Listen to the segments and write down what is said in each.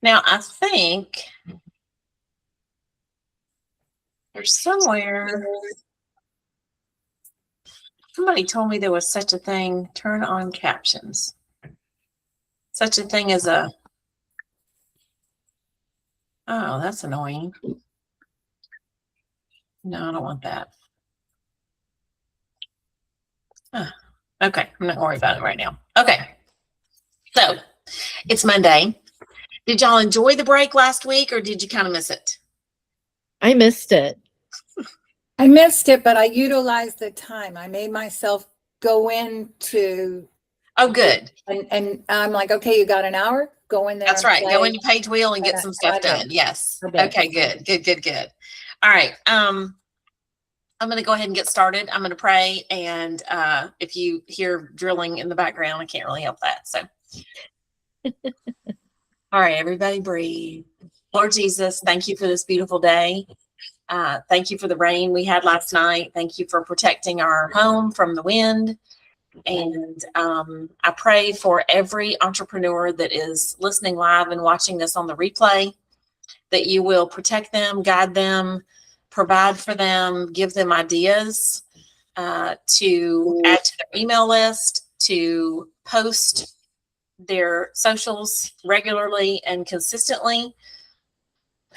Now, I think there's somewhere, somebody told me there was such a thing, turn on captions. Such a thing as a, oh, that's annoying. No, I don't want that. Okay, I'm not gonna worry about it right now. Okay, so it's Monday. Did y'all enjoy the break last week or did you kind of miss it? I missed it. I missed it, but I utilized the time. I made myself go into, Oh, good. and I'm like, okay, you got an hour? Go in there. That's and right. Go play. into Page Wheel and get And some I stuff did. done. Yes. I did. Okay, good. All right. I'm going to go ahead and get started. I'm going to pray. And if you hear drilling in the background, I can't really help that. So, all right, everybody breathe. Lord Jesus, thank you for this beautiful day. Thank you for the rain we had last night. Thank you for protecting our home from the wind. And I pray for every entrepreneur that is listening live and watching this on the replay, that you will protect them, guide them, provide for them, give them ideas to add to their email list, to post their socials regularly and consistently,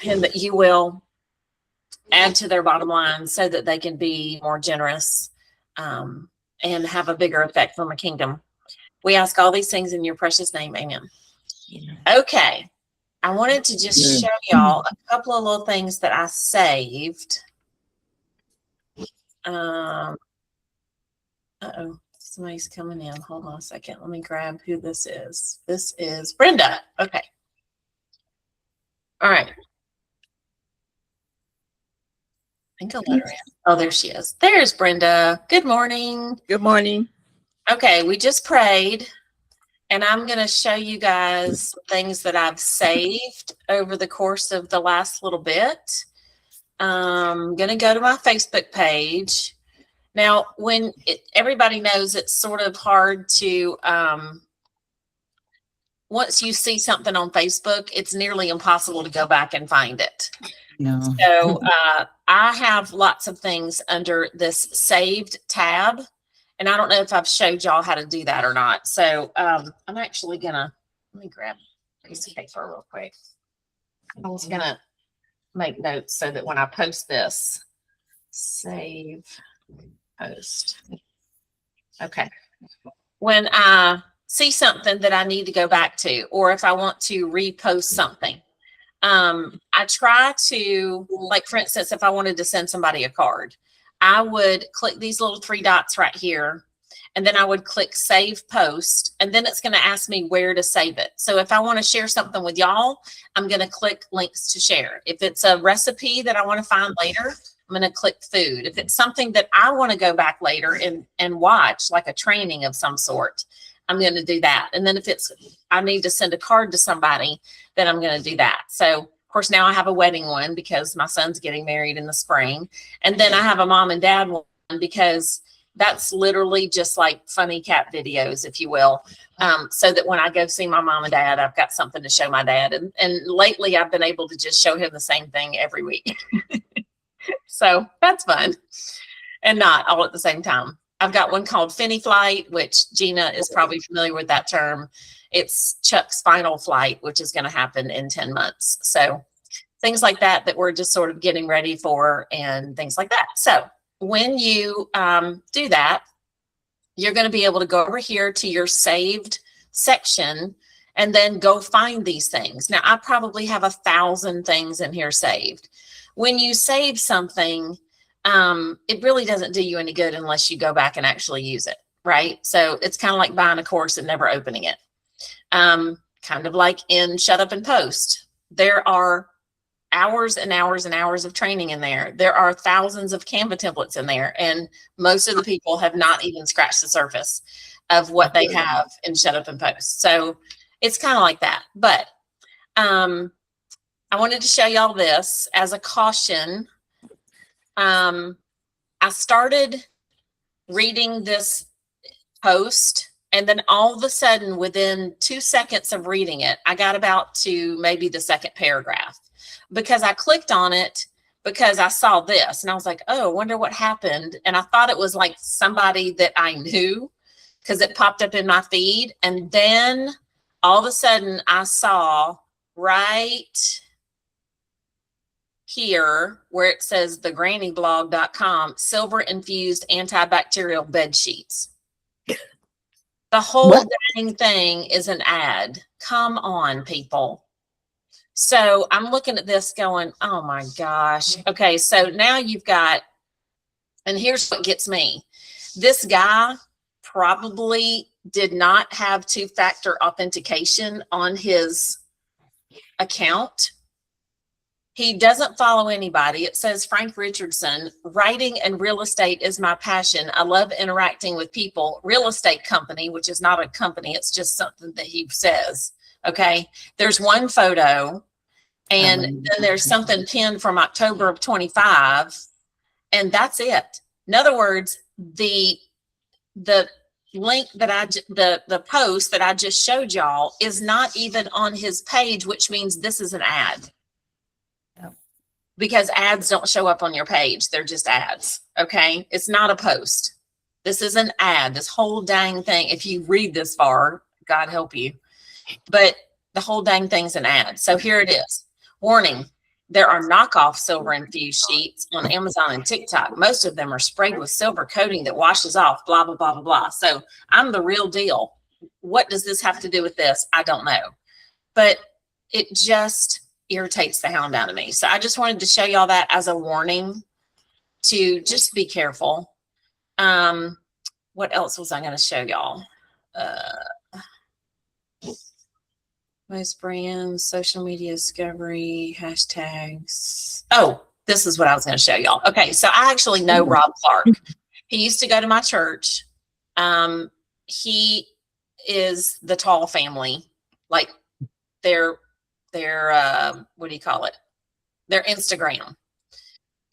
and that you will add to their bottom line so that they can be more generous and have a bigger effect from a kingdom. We ask all these things in your precious name. Amen. Okay. I wanted to just show y'all a couple of little things that I saved. Uh-oh. Somebody's coming in. Hold on a second. Let me grab who this is. This is Brenda. Okay. All right. I think I'll let her in. Oh, there she is. There's Brenda. Good morning. Good morning. Okay, we just prayed, and I'm going to show you guys things that I've saved over the course of the last little bit. I'm going to go to my Facebook page. Now, everybody knows it's sort of hard to, once you see something on Facebook, it's nearly impossible to go back and find it. No. So I have lots of things under this saved tab, and I don't know if I've showed y'all how to do that or not. So I'm actually gonna, let me grab a piece of paper real quick. I was gonna make notes so that when I post this, save post. Okay. When I see something that I need to go back to, or if I want to repost something, I try to, like, for instance, if I wanted to send somebody a card, I would click these little three dots right here, and then I would click save post, and then it's going to ask me where to save it. So if I want to share something with y'all, I'm going to click links to share. If it's a recipe that I want to find later, I'm going to click food. If it's something that I want to go back later and watch, like a training of some sort, I'm going to do that. And then if I need to send a card to somebody, then I'm going to do that. So, of course, now I have a wedding one because my son's getting married in the spring. And then I have a mom and dad one because that's literally just like funny cat videos, if you will. So that when I go see my mom and dad, I've got something to show my dad. And lately I've been able to just show him the same thing every week. So that's fun. And not all at the same time. I've got one called Finny Flight, which Gina is probably familiar with that term. It's Chuck's final flight, which is going to happen in 10 months. So things like that we're just sort of getting ready for and things like that. So when you do that, you're going to be able to go over here to your saved section and then go find these things. Now, I probably have 1,000 things in here saved. When you save something, it really doesn't do you any good unless you go back and actually use it, right? So it's kind of like buying a course and never opening it. Kind of like in Shut Up and Post. There are hours and hours and hours of training in there. There are thousands of Canva templates in there, and most of the people have not even scratched the surface of what they have in Shut Up and Post. So it's kind of like that. But I wanted to show y'all this as a caution. I started reading this post And then all of a sudden, within 2 seconds of reading it, I got about to maybe the second paragraph because I clicked on it because I saw this and I was like, oh, I wonder what happened. And I thought it was like somebody that I knew because it popped up in my feed. And then all of a sudden I saw right here where it says thegrannyblog.com silver infused antibacterial bed sheets. The whole dang thing is an ad. Come on, people. So I'm looking at this going, oh my gosh. Okay, so now you've got, and here's what gets me. This guy probably did not have two-factor authentication on his account. He doesn't follow anybody. It says Frank Richardson, writing and real estate is my passion. I love interacting with people. Real estate company, which is not a company. It's just something that he says. Okay. There's one photo and then there's something pinned from October of 25 and that's it. In other words, the link that the post that I just showed y'all is not even on his page, which means this is an ad. Because ads don't show up on your page. They're just ads. Okay. It's not a post. This is an ad. This whole dang thing. If you read this far, God help you. But the whole dang thing's an ad. So here it is. Warning. There are knockoff silver infused sheets on Amazon and TikTok. Most of them are sprayed with silver coating that washes off, blah, blah, blah, blah, blah. So I'm the real deal. What does this have to do with this? I don't know. But it just irritates the hound out of me. So I just wanted to show y'all that as a warning to just be careful. What else was I going to show y'all? Most brands, social media discovery, hashtags. Oh, this is what I was going to show y'all. Okay. So I actually know Rob Clark. He used to go to my church. He is the Tall family. Like their what do you call it? Their Instagram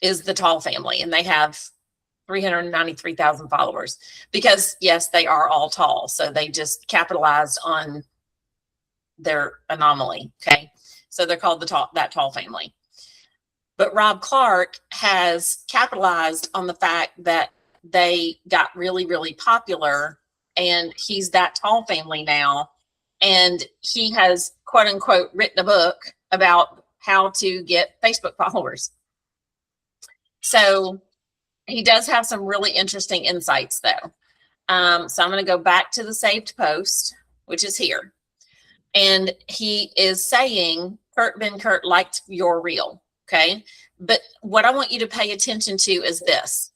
is the Tall family, and they have 393,000 followers because yes, they are all tall. So they just capitalized on their anomaly. Okay. So they're called that Tall family. But Rob Clark has capitalized on the fact that they got really, really popular and he's that Tall family now. And he has, quote unquote, written a book about how to get Facebook followers. So he does have some really interesting insights, though. So I'm going to go back to the saved post, which is here. And he is saying, Kurt liked your reel. Okay. But what I want you to pay attention to is this.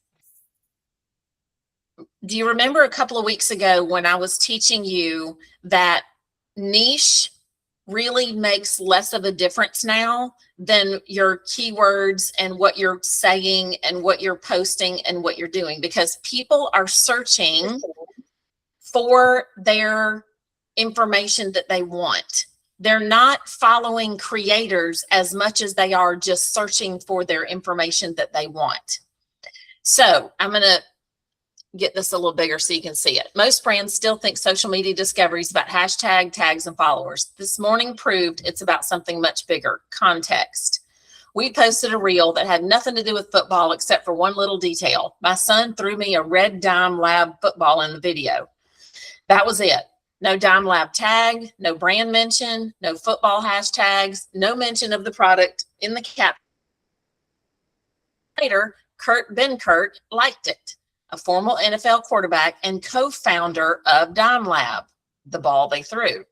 Do you remember a couple of weeks ago when I was teaching you that niche really makes less of a difference now than your keywords and what you're saying and what you're posting and what you're doing, because people are searching for their information that they want. They're not following creators as much as they are just searching for their information that they want. So I'm going to get this a little bigger so you can see it. Most brands still think social media discovery is about hashtag, tags, and followers. This morning proved it's about something much bigger, context. We posted a reel that had nothing to do with football except for one little detail. My son threw me a red Dime Lab football in the video. That was it. No Dime Lab tag, no brand mention, no football hashtags, no mention of the product in the cap. Later, Kurt liked it. A former NFL quarterback and co-founder of Dime Lab, the ball they threw.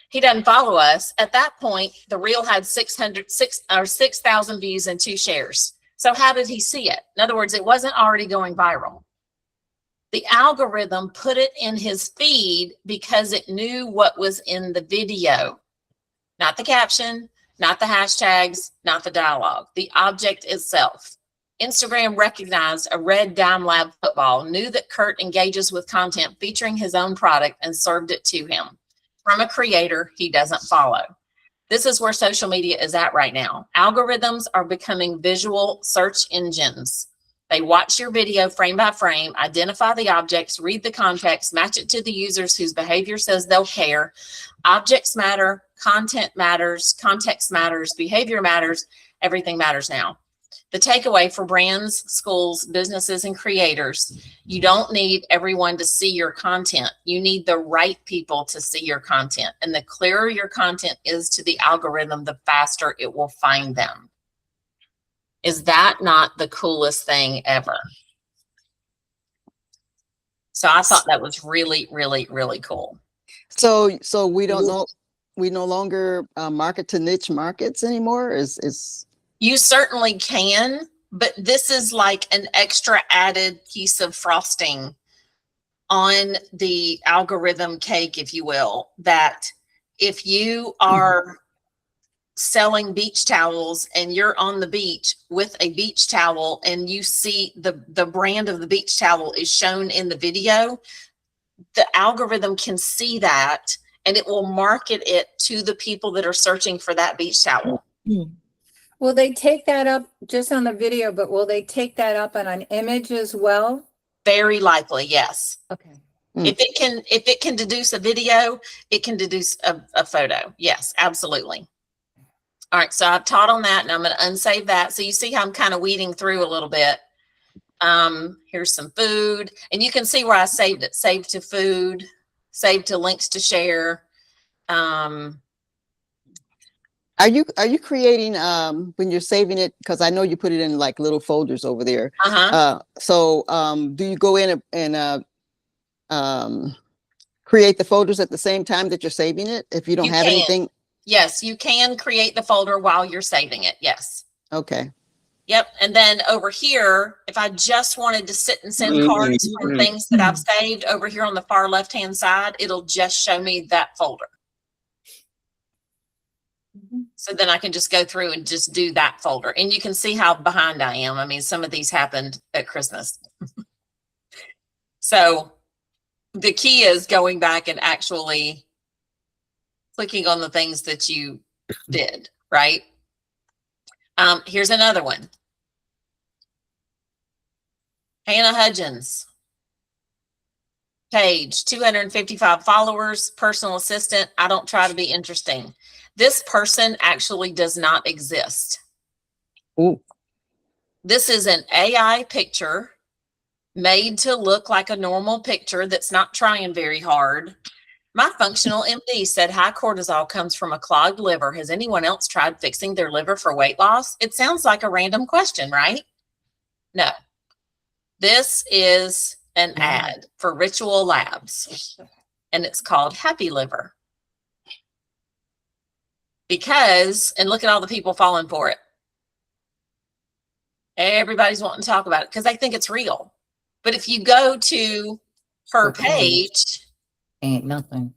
He doesn't follow us. At that point, the reel had 6,000 views and 2 shares. So how did he see it? In other words, it wasn't already going viral. The algorithm put it in his feed because it knew what was in the video, not the caption, not the hashtags, not the dialogue, the object itself. Instagram recognized a red Dime Lab football, knew that Kurt engages with content featuring his own product and served it to him from a creator he doesn't follow. This is where social media is at right now. Algorithms are becoming visual search engines. They watch your video frame by frame, identify the objects, read the context, match it to the users whose behavior says they'll care. Objects matter, content matters, context matters, behavior matters, everything matters now. The takeaway for brands, schools, businesses, and creators: you don't need everyone to see your content. You need the right people to see your content. And the clearer your content is to the algorithm, the faster it will find them. Is that not the coolest thing ever? So I thought that was really, really, really cool. So we don't know, we no longer market to niche markets anymore? Is You certainly can, but this is like an extra added piece of frosting on the algorithm cake, if you will, that if you are selling beach towels and you're on the beach with a beach towel and you see the brand of the beach towel is shown in the video, the algorithm can see that and it will market it to the people that are searching for that beach towel. Will they take that up just on the video, but will they take that up on an image as well? Very likely, yes. Okay. If it can deduce a video, it can deduce a photo. Yes, absolutely. All right, so I've taught on that and I'm going to unsave that. So you see how I'm kind of weeding through a little bit. Here's some food, and you can see where I saved it. Saved to food, saved to links to share. are you creating when you're saving it, because I know you put it in like little folders over there. So do you go in and create the folders at the same time that you're saving it if you don't have anything? Yes, you can create the folder while you're saving it. Yes. Okay. Yep. And then over here, if I just wanted to sit and send cards from things that I've saved, over here on the far left-hand side, it'll just show me that folder. So then I can just go through and just do that folder. And you can see how behind I am. I mean, some of these happened at Christmas. So the key is going back and actually clicking on the things that you did, right? Here's another one. Hannah Hudgens. Page, 255 followers, personal assistant. I don't try to be interesting. This person actually does not exist. Ooh. This is an AI picture made to look like a normal picture that's not trying very hard. My functional MD said high cortisol comes from a clogged liver. Has anyone else tried fixing their liver for weight loss? It sounds like a random question, right? No. This is an ad for Ritual Labs, and it's called Happy Liver. Because, and look at all the people falling for it. Everybody's wanting to talk about it because they think it's real. But if you go to her page, Ain't nothing.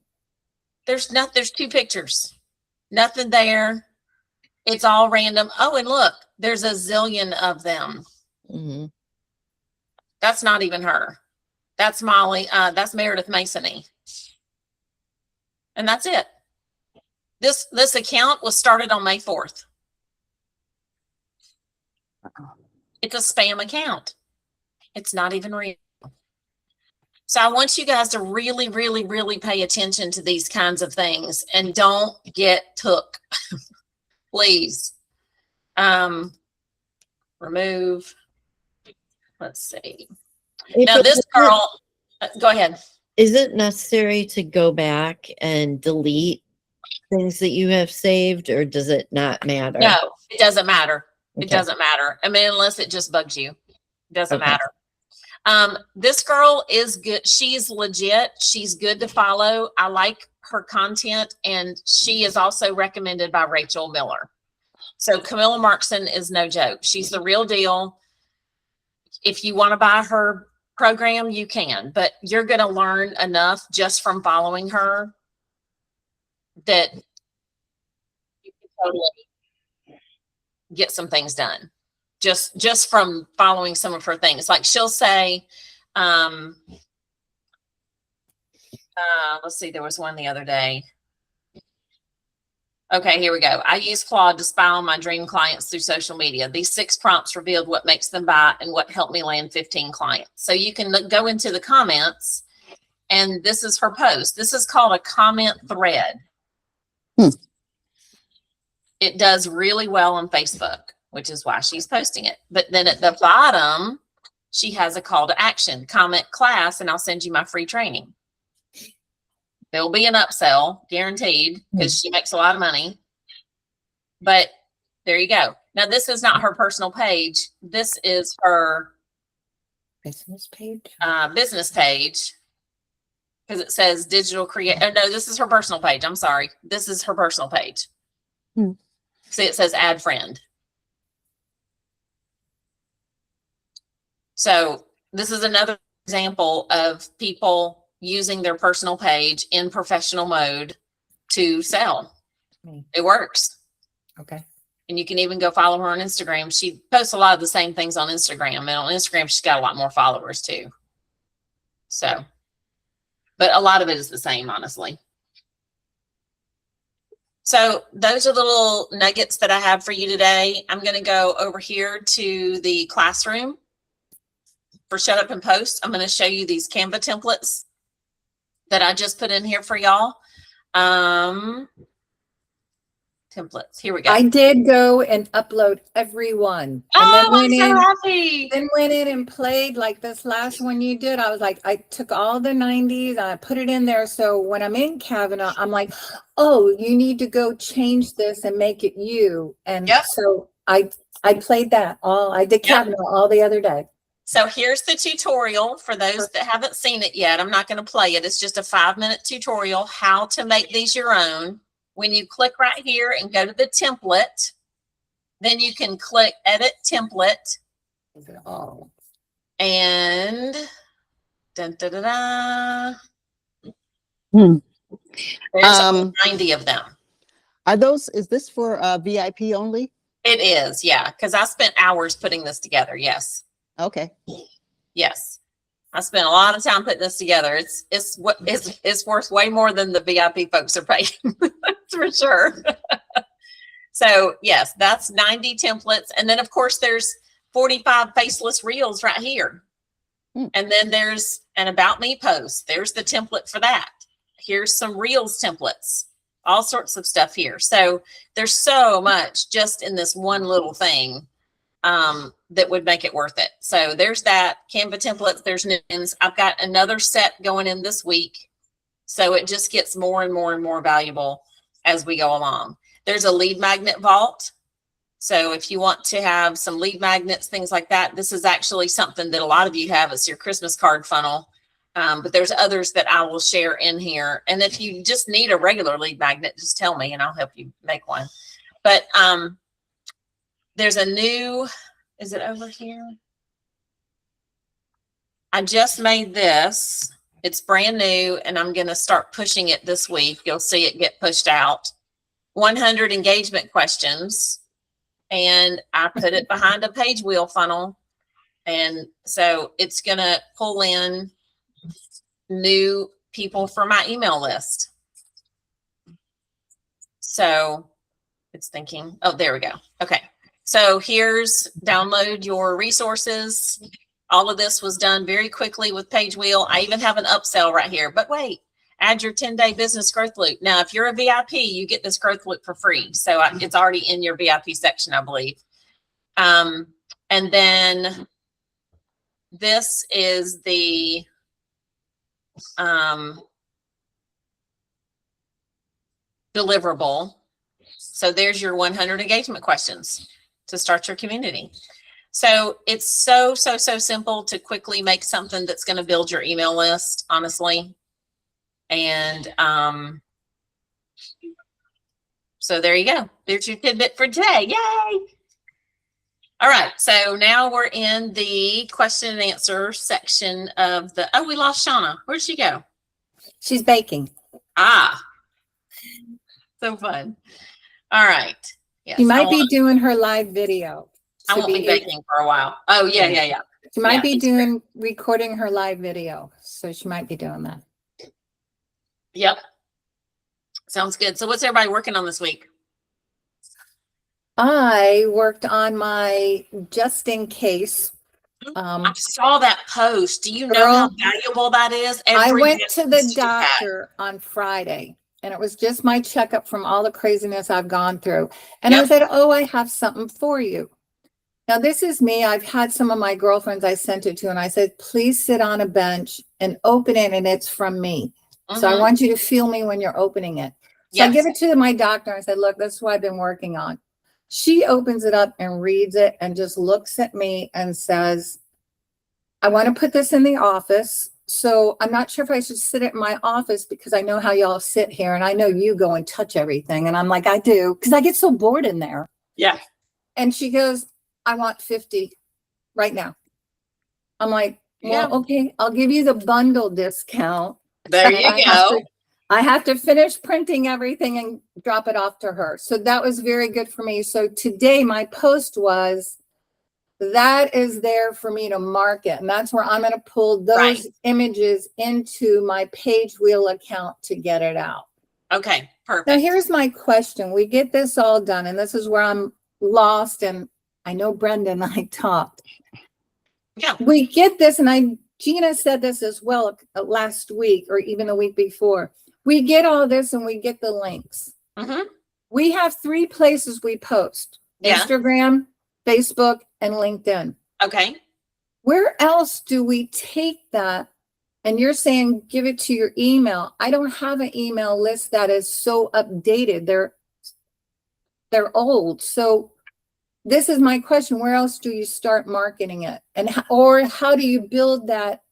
there's two pictures, nothing there. It's all random. Oh, and look, there's a zillion of them. Mm-hmm. That's not even her. That's Molly. That's Meredith Masony. And that's it. This account was started on May 4th. It's a spam account. It's not even real. So I want you guys to really, really, really pay attention to these kinds of things and don't get took. Please. Remove. Let's see. Now this girl, go ahead. Is it necessary to go back and delete things that you have saved, or does it not matter? No, it doesn't matter. It Okay. doesn't matter. I mean, unless it just bugs you. It doesn't matter. This girl is good. She's legit. She's good to follow. I like her content, and she is also recommended by Rachel Miller. So Camilla Markson is no joke. She's the real deal. If you want to buy her program, you can, but you're going to learn enough just from following her that you can totally get some things done. Just from following some of her things. Like she'll say, let's see, there was one the other day. Okay, here we go. I use Claude to spy on my dream clients through social media. These 6 prompts revealed what makes them buy and what helped me land 15 clients. So you can go into the comments, and this is her post. This is called a comment thread. It does really well on Facebook, which is why she's posting it. But then at the bottom, she has a call to action. Comment class, and I'll send you my free training. There'll be an upsell, guaranteed, because she makes a lot of money. But there you go. Now, this is not her personal page. This is her Business page. Business page, because it says digital create. Oh, no, this is her personal page. I'm sorry. This is her personal page. See, it says add friend. So this is another example of people using their personal page in professional mode to sell. It works. Okay. And you can even go follow her on Instagram. She posts a lot of the same things on Instagram, and on Instagram, she's got a lot more followers too. So, but a lot of it is the same, honestly. So those are the little nuggets that I have for you today. I'm going to go over here to the classroom for Shut Up and Post. I'm going to show you these Canva templates that I just put in here for y'all. Templates. Here we go. I did go and upload every one. Oh, I'm so happy. Then went in and played like this last one you did. I was like, I took all the 90s and I put it in there. So when I'm in Kavanaugh, I'm like, oh, you need to go change this and make it you. And so I played that all. I did Kavanaugh all the other day. So here's the tutorial for those that haven't seen it yet. I'm not going to play it. It's just a 5-minute tutorial how to make these your own. When you click right here and go to the template, then you can click edit template. And dun, da, da, da. There's 90 of them. Is this for VIP only? It is, yeah, because I spent hours putting this together. Yes. Okay. Yes. I spent a lot of time putting this together. It's worth way more than the VIP folks are paying. That's for sure. So yes, that's 90 templates. And then of course there's 45 faceless reels right here. And then there's an about me post. There's the template for that. Here's some reels templates, all sorts of stuff here. So there's so much just in this one little thing that would make it worth it. So there's that Canva templates. There's new ones. I've got another set going in this week. So it just gets more and more and more valuable as we go along. There's a lead magnet vault. So if you want to have some lead magnets, things like that, this is actually something that a lot of you have. It's your Christmas card funnel. But there's others that I will share in here. And if you just need a regular lead magnet, just tell me and I'll help you make one. But there's a new, is it over here? I just made this. It's brand new and I'm going to start pushing it this week. You'll see it get pushed out. 100 engagement questions. And I put it behind a page wheel funnel. And so it's going to pull in new people for my email list. So it's thinking, oh, there we go. Okay. So here's download your resources. All of this was done very quickly with Page Wheel. I even have an upsell right here, but wait, add your 10-day business growth loop. Now, if you're a VIP, you get this growth loop for free. So it's already in your VIP section, I believe. And then this is the deliverable. So there's your 100 engagement questions to start your community. So it's so simple to quickly make something that's going to build your email list, honestly. And so there you go. There's your tidbit for today. Yay! All right. So now we're in the question and answer section of the, oh, we lost Shauna. Where'd she go? She's baking. Ah, so fun. All right. Yes, She might be doing her live video. I won't be baking for a while. Oh, yeah. She might be doing recording her live video. So she might be doing that. Yep. Sounds good. So what's everybody working on this week? I worked on my just in case. I saw that post. Do you know how Girl, valuable that is? I Every went to the dentist you've had. doctor on Friday, and it was just my checkup from all the craziness I've gone through. And Yep. I said, oh, I have something for you. Now, this is me. I've had some of my girlfriends I sent it to, and I said, please sit on a bench and open it, and it's from me. So I want you to feel me when you're opening it. So I give it to my doctor. And I said, look, this is what I've been working on. She opens it up and reads it and just looks at me and says, I want to put this in the office. So I'm not sure if I should sit it in my office because I know how y'all sit here and I know you go and touch everything. And I'm like, I do, because I get so bored in there. Yeah. And she goes, I want 50 right now. I'm like, well, okay, I'll give you the bundle discount. There you go. I have to finish printing everything and drop it off to her. So that was very good for me. So today my post was, that is there for me to market. And that's where I'm going to pull those images into my Page Wheel account to get it out. Okay, perfect. Now here's my question. We get this all done, and this is where I'm lost. And I know Brenda and I talked. Yeah. We get this, and Gina said this as well last week or even the week before. We get all this and we get the links. We have 3 places we post: Instagram, Facebook, and LinkedIn. Okay. Where else do we take that? And you're saying give it to your email. I don't have an email list that is so updated. They're old. So this is my question. Where else do you start marketing it? And how do you build that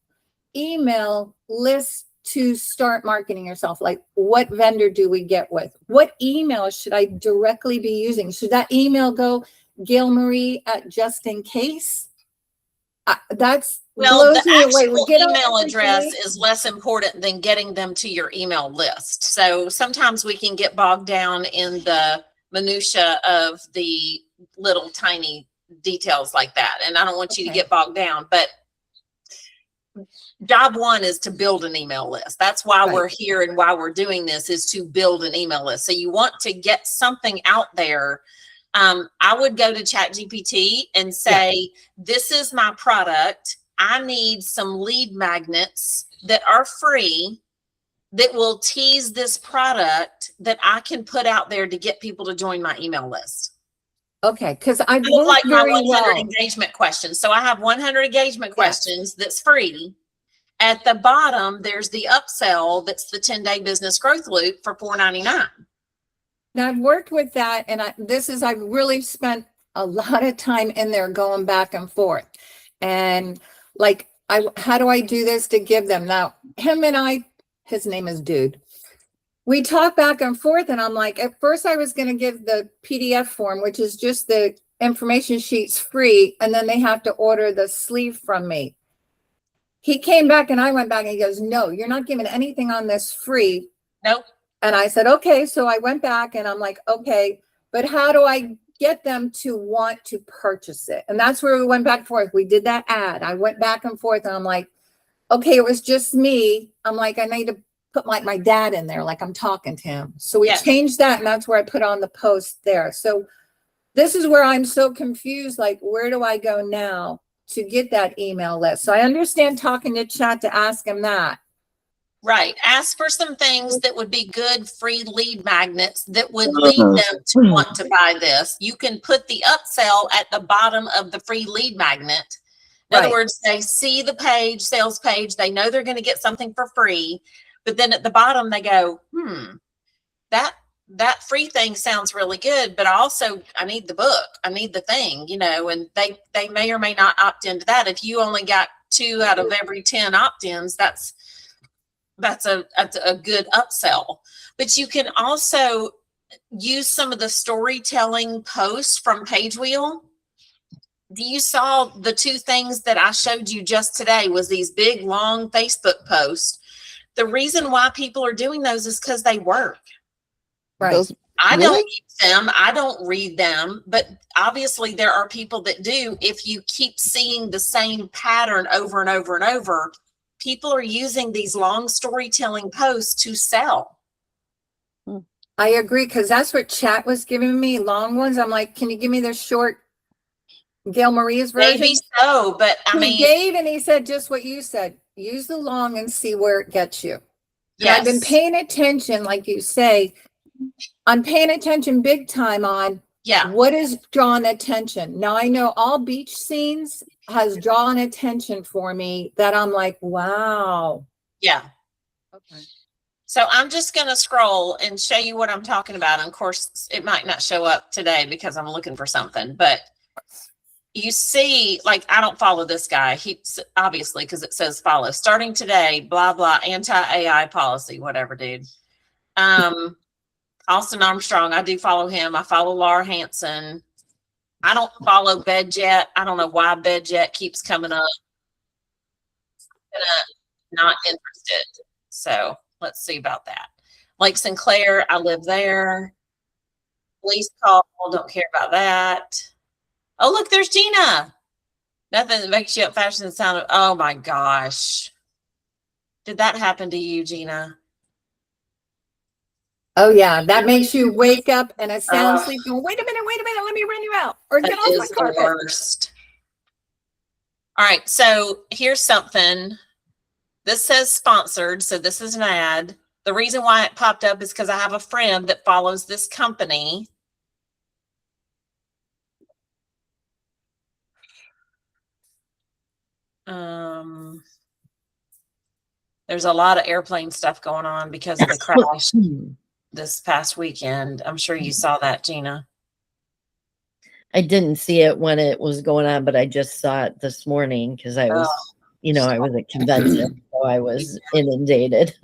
email list to start marketing yourself? Like, what vendor do we get with? What email should I directly be using? Should that email go Gail Marie at Just In Case? That's well, the actual email address is less important than getting them to your email list. So sometimes we can get bogged down in the minutia of the little tiny details like that. And I don't want you to get bogged down, but job one is to build an email list. That's why we're here and why we're doing this, is to build an email list. So you want to get something out there. I would go to ChatGPT and say, this is my product. I need some lead magnets that are free that will tease this product that I can put out there to get people to join my email list. Okay, because I look like my 100 engagement questions. So I have 100 engagement questions that's free. At the bottom, there's the upsell that's the 10-day business growth loop for $4.99. Now I've worked with that, and I've really spent a lot of time in there going back and forth. And like, how do I do this to give them? Now, him and I, his name is Dude. We talk back and forth, and I'm like, at first I was going to give the PDF form, which is just the information sheets free, and then they have to order the sleeve from me. He came back and I went back and he goes, no, you're not giving anything on this free. Nope. And I said, okay. So I went back and I'm like, okay, but how do I get them to want to purchase it? And that's where we went back and forth. We did that ad. I went back and forth and I'm like, okay, it was just me. I'm like, I need to put my dad in there, like I'm talking to him. So we changed that, and that's where I put on the post there. So this is where I'm so confused. Like, where do I go now to get that email list? So I understand talking to chat to ask him that. Right. Ask for some things that would be good free lead magnets that would lead them to want to buy this. You can put the upsell at the bottom of the free lead magnet. In other words, they see the page, sales page, they know they're going to get something for free, but then at the bottom they go, that free thing sounds really good, but I need the book. I need the thing, and they may or may not opt into that. If you only got 2 out of every 10 opt-ins, that's a good upsell. But you can also use some of the storytelling posts from Page Wheel. You saw the 2 things that I showed you just today was these big, long Facebook posts. The reason why people are doing those is because they work. Right. I don't use them. I don't read them, but obviously there are people that do. If you keep seeing the same pattern over and over and over, people are using these long storytelling posts to sell. I agree, because that's what chat was giving me, long ones. I'm like, can you give me the short Gail Marie's version? Maybe so, but I He mean, gave, and he said just what you said. Use the long and see where it gets you. And I've been yes, paying attention, like you say. I'm paying attention big time on yeah, what is drawing attention. Now I know all beach scenes has drawn attention for me that I'm like, wow. yeah. Okay. So I'm just going to scroll and show you what I'm talking about. And of course, it might not show up today because I'm looking for something, but you see, like, I don't follow this guy. He's obviously, because it says follow starting today, blah, blah, anti-AI policy, whatever, dude. Austin Armstrong, I do follow him. I follow Laura Hansen. I don't follow BedJet. I don't know why BedJet keeps coming up. Not interested. So let's see about that. Lake Sinclair, I live there. Police call, don't care about that. Oh, look, there's Gina. Nothing that makes you up faster than the sound of, oh my gosh. Did that happen to you, Gina? Oh yeah, that makes you wake up and a sound sleep going, wait a minute, let me run you out or get off my carpet. The worst. All right, so here's something. This says sponsored, so this is an ad. The reason why it popped up is because I have a friend that follows this company. There's a lot of airplane stuff going on because of the crash this past weekend. I'm sure you saw that, Gina. I didn't see it when it was going on, but I just saw it this morning because I was, I was at convention, so I was inundated.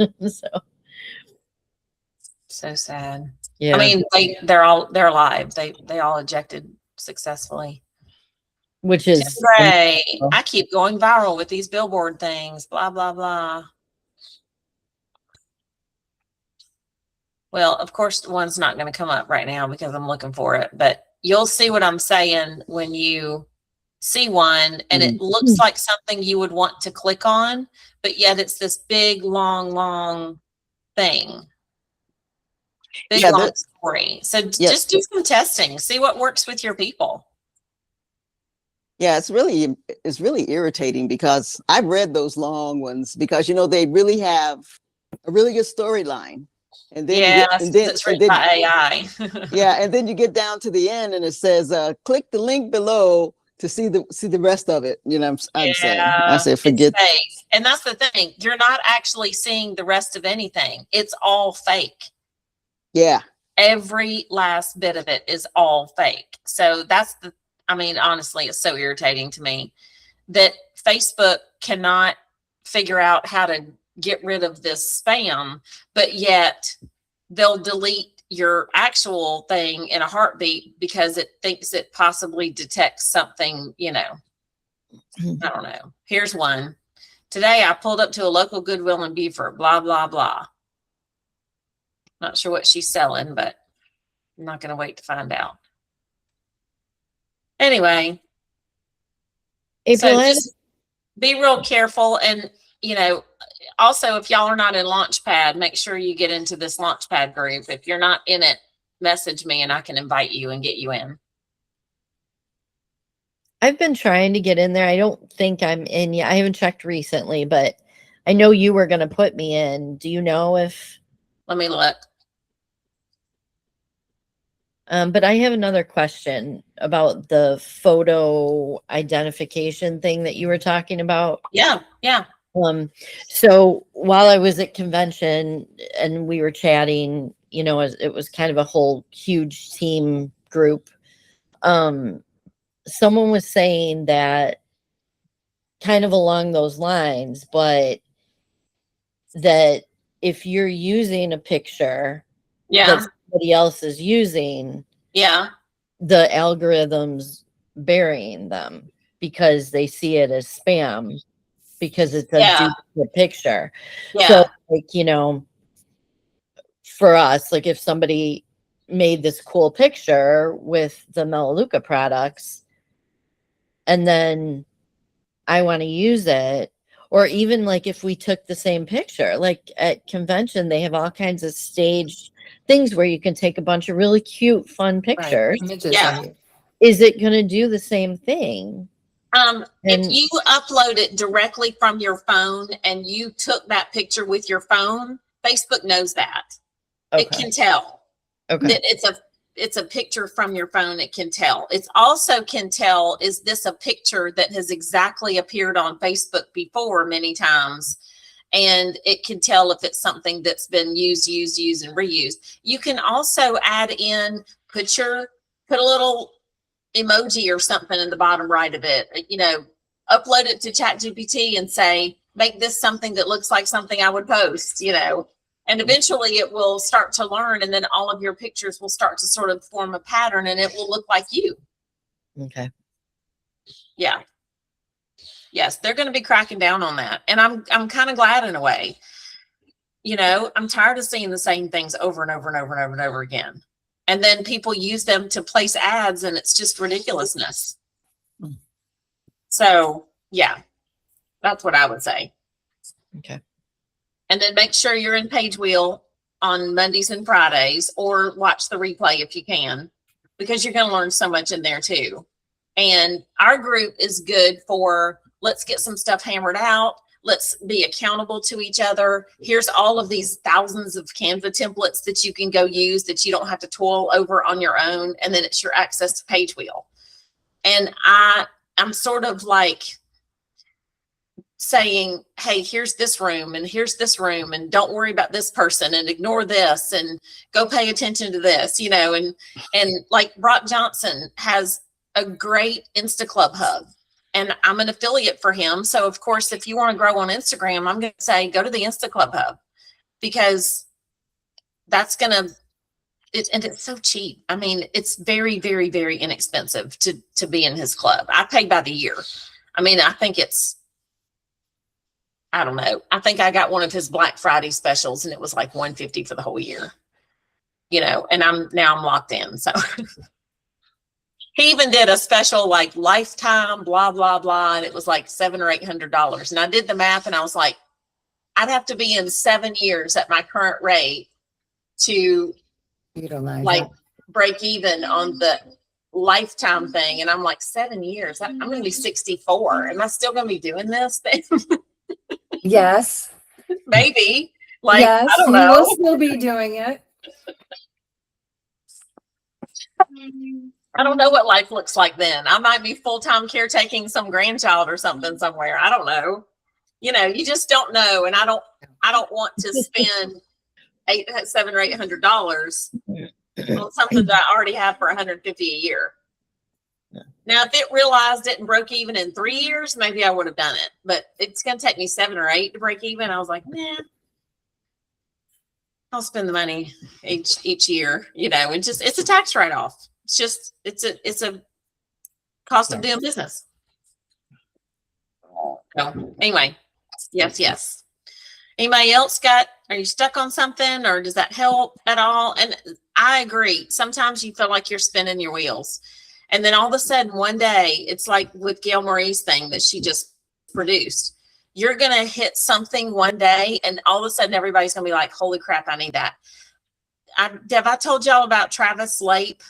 So sad. Yeah. I mean, they're alive. They all ejected successfully. Which is great. I keep going viral with these billboard things, blah, blah, blah. Well, of course, one's not going to come up right now because I'm looking for it, but you'll see what I'm saying when you see one and it looks like something you would want to click on, but yet it's this big, long thing. Big, long story. So just do some testing, see what works with your people. Yeah, it's really irritating because I've read those long ones because, they really have a really good storyline. And then, it's written by AI. Yeah, and then you get down to the end and it says, click the link below to see the rest of it. I'm saying. I say forget. And that's the thing. You're not actually seeing the rest of anything. It's all fake. Yeah. Every last bit of it is all fake. So honestly, it's so irritating to me that Facebook cannot figure out how to get rid of this spam, but yet they'll delete your actual thing in a heartbeat because it thinks it possibly detects something, I don't know. Here's one. Today I pulled up to a local Goodwill in Beaufort, blah, blah, blah. Not sure what she's selling, but I'm not going to wait to find out. Anyway, April, so just be real careful. And, also, if y'all are not in Launchpad, make sure you get into this Launchpad group. If you're not in it, message me and I can invite you and get you in. I've been trying to get in there. I don't think I'm in yet. I haven't checked recently, but I know you were going to put me in. Do you know if... Let me look. But I have another question about the photo identification thing that you were talking about. Yeah. So while I was at convention and we were chatting, it was kind of a whole huge team group. Someone was saying that kind of along those lines, but that if you're using a picture that somebody else is using, the algorithms burying them because they see it as spam because it's a duplicate picture. So for us, like if somebody made this cool picture with the Melaleuca products and then I want to use it, or even like if we took the same picture, like at convention, they have all kinds of staged things where you can take a bunch of really cute, fun Right. pictures. Images Yeah. of you. Is it going to do the same thing? If And- you upload it directly from your phone and you took that picture with your phone, Facebook knows that. It Okay. can tell Okay. that it's a picture from your phone. It can tell. It's also can tell, is this a picture that has exactly appeared on Facebook before many times? And it can tell if it's something that's been used and reused. You can also add in, put a little emoji or something in the bottom right of it, upload it to ChatGPT and say, make this something that looks like something I would post, and eventually it will start to learn. And then all of your pictures will start to sort of form a pattern and it will look like you. Okay. Yeah. Yes. They're going to be cracking down on that. And I'm kind of glad in a way, I'm tired of seeing the same things over and over and over and over and over again. And then people use them to place ads and it's just ridiculousness. So yeah, that's what I would say. Okay. And then make sure you're in Page Wheel on Mondays and Fridays, or watch the replay if you can, because you're going to learn so much in there too. And our group is good for, let's get some stuff hammered out. Let's be accountable to each other. Here's all of these thousands of Canva templates that you can go use that you don't have to toil over on your own. And then it's your access to Page Wheel. And I'm sort of like saying, hey, here's this room and here's this room, and don't worry about this person and ignore this and go pay attention to this, and like Brock Johnson has a great Insta Club hub. And I'm an affiliate for him. So of course, if you want to grow on Instagram, I'm going to say, go to the Insta Club hub, because that's going to, and it's so cheap. I mean, it's very, very, very inexpensive to be in his club. I pay by the year. I mean, I think I don't know. I think I got one of his Black Friday specials and it was like $150 for the whole year, and I'm locked in. So he even did a special like lifetime, blah, blah, blah. And it was like $700 or $800. And I did the math and I was like, I'd have to be in 7 years at my current rate to Utilize like it. break even on the lifetime thing. And I'm like, 7 years, I'm going to be 64. Am I still going to be doing this thing? Yes. Maybe. Like, Yes, I don't you know. will still be doing it. I don't know what life looks like then. I might be full-time caretaking some grandchild or something somewhere. I don't know. You just don't know. And I don't want to spend $700 or $800 on something that I already have for $150 a year. Yeah. Now, if it realized it and broke even in 3 years, maybe I would have done it. But it's going to take me 7 or 8 to break even. I was like, nah, I'll spend the money each year. And just, it's a tax write-off. It's a cost of doing business. So anyway, yes. Anybody else are you stuck on something, or does that help at all? And I agree. Sometimes you feel like you're spinning your wheels. And then all of a sudden one day, it's like with Gail Marie's thing that she just produced. You're going to hit something one day and all of a sudden everybody's going to be like, holy crap, I need that. Have I told y'all about Travis Lape?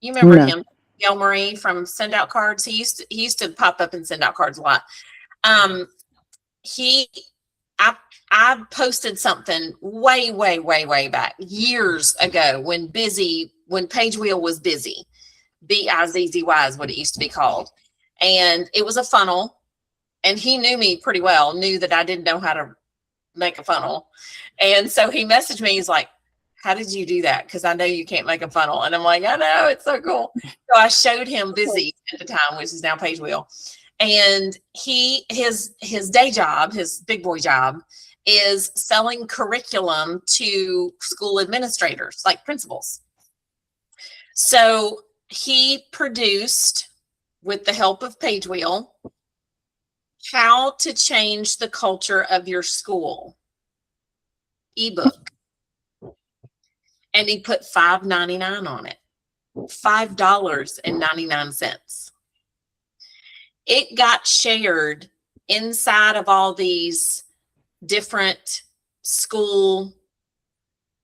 You remember him, Gail Marie from Send Out Cards? He used to pop up and send out cards a lot. I posted something way back years ago when Page Wheel was busy. BIZZY is what it used to be called. And it was a funnel. And he knew me pretty well, knew that I didn't know how to make a funnel. And so he messaged me. He's like, how did you do that? Because I know you can't make a funnel. And I'm like, I know, it's so cool. So I showed him Busy at the time, which is now Page Wheel. And his day job, his big boy job, is selling curriculum to school administrators, like principals. So he produced, with the help of Page Wheel, how to change the culture of your school ebook. And he put $5.99 on it. $5.99. It got shared inside of all these different school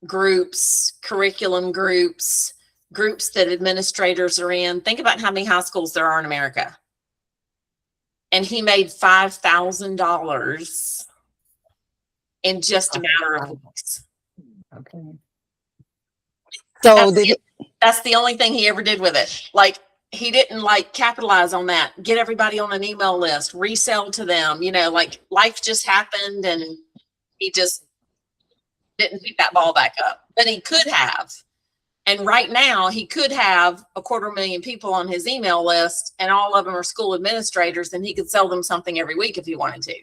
groups, curriculum groups, groups that administrators are in. Think about how many high schools there are in America. And he made $5,000 in just a matter of weeks. Okay. So That's the only thing he ever did with it. Like, he didn't like capitalize on that, get everybody on an email list, resell to them, you know, like life just happened and he just didn't pick that ball back up. But he could have. And right now he could have 250,000 people on his email list and all of them are school administrators and he could sell them something every week if he wanted to.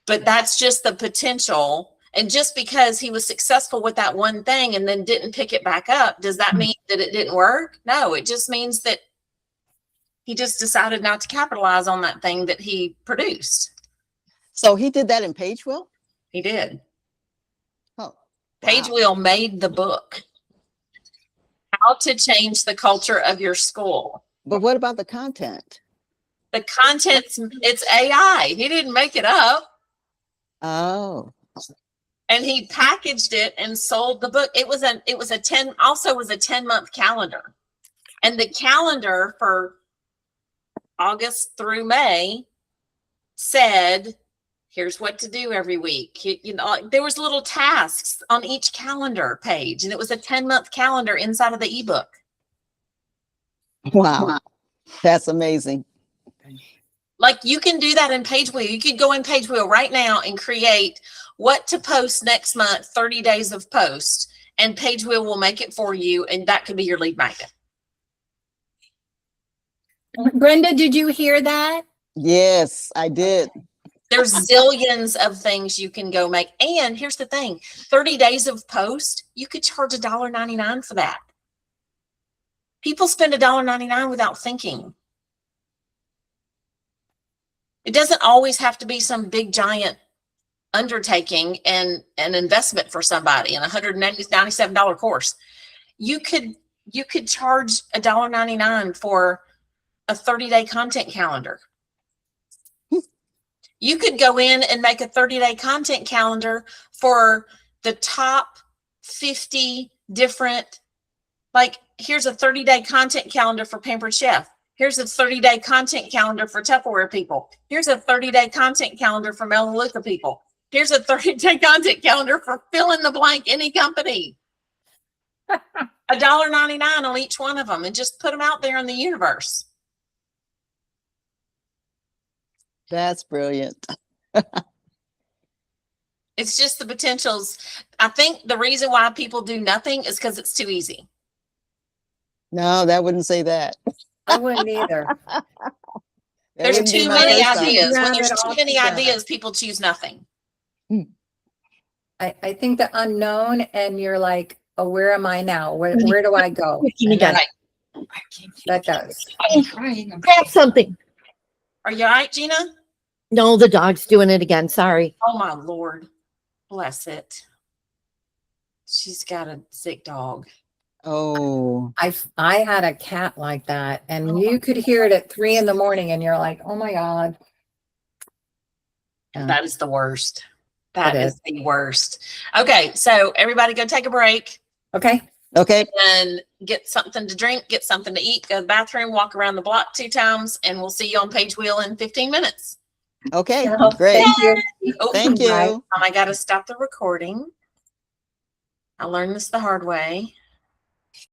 But that's just the potential. And just because he was successful with that one thing and then didn't pick it back up, does that mean that it didn't work? No, it just means that he just decided not to capitalize on that thing that he produced. So he did that in Pagewell? He did. Oh, wow. Pagewell made the book, How to Change the Culture of Your School. But what about the content? The content's, it's AI. He didn't make it up. Oh. And he packaged it and sold the book. It was a 10-month calendar. And the calendar for August through May said, here's what to do every week. You know, there was little tasks on each calendar page, and it was a 10-month calendar inside of the ebook. Wow. That's amazing. Like, you can do that in Pagewheel. You could go in Pagewheel right now and create what to post next month, 30 days of post, and Pagewheel will make it for you, and that could be your lead magnet. Brenda, did you hear that? Yes, I did. There's zillions of things you can go make. And here's the thing, 30 days of post, you could charge $1.99 for that. People spend $1.99 without thinking. It doesn't always have to be some big giant undertaking and an investment for somebody and $197 course. You could charge $1.99 for a 30-day content calendar. You could go in and make a 30-day content calendar for the top 50 different, like, here's a 30-day content calendar for Pampered Chef. Here's a 30-day content calendar for Tupperware people. Here's a 30-day content calendar for Melaleuca people. Here's a 30-day content calendar for fill in the blank, any company. $1.99 on each one of them, and just put them out there in the universe. That's brilliant. It's just the potentials. I think the reason why people do nothing is because it's too easy. No, that wouldn't say that. I wouldn't either. There's wouldn't be too my many first thought. ideas. When Grab there's it too all many together. ideas, people choose nothing. I think the unknown, and you're like, oh, where am I now? Where do I go? You And got that does. grab something. Are you all right, Gina? No, the dog's doing it again. Sorry. Oh my Lord. Bless it. She's got a sick dog. Oh, I had a cat like that, and you could hear it at 3 a.m, and you're like, oh my God. Yeah. That is the worst. It That is the worst. Okay, so everybody go take a break Okay. okay. and get something to drink, get something to eat, go to the bathroom, walk around the block 2 times, and we'll see you on Pagewheel in 15 minutes. Okay. Oh, Great. Thank you. Oh, Thank you. Bye. I got to stop the recording. I learned this the hard way.